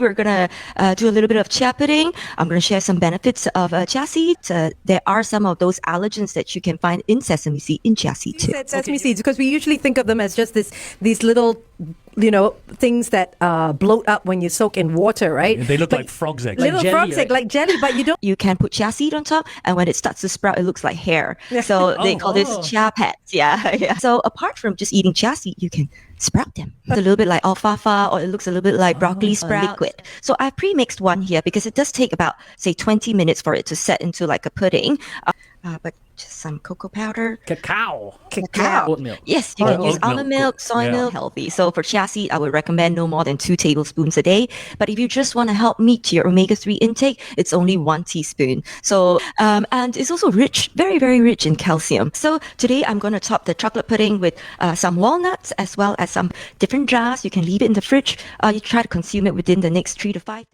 We're gonna do a little bit of chia pudding. I'm gonna share some benefits of chia seeds. There are some of those allergens that you can find in sesame seed in chia seed too. You said sesame seeds because we usually think of them as just these little, things that bloat up when you soak in water, right? They look like frog's eggs. Little frog's egg, like jelly, but you don't. You can put chia seed on top, and when it starts to sprout, it looks like hair. So they call this chia pets. Yeah. So apart from just eating chia seed, you can sprout them. It's a little bit like alfalfa, or it looks a little bit like broccoli sprout liquid. So I pre-mixed one here because it does take about, say, 20 minutes for it to set into like a pudding. But just some cocoa powder. Cacao. Oat milk. Yes, you can use oat almond milk, soy milk, healthy. So for chia seed, I would recommend no more than 2 tablespoons a day. But if you just want to help meet your omega-3 intake, it's only 1 teaspoon. So, and it's also rich, very, very rich in calcium. So today I'm going to top the chocolate pudding with some walnuts as well as some different jars. You can leave it in the fridge. You try to consume it within the next 3 to 5 days.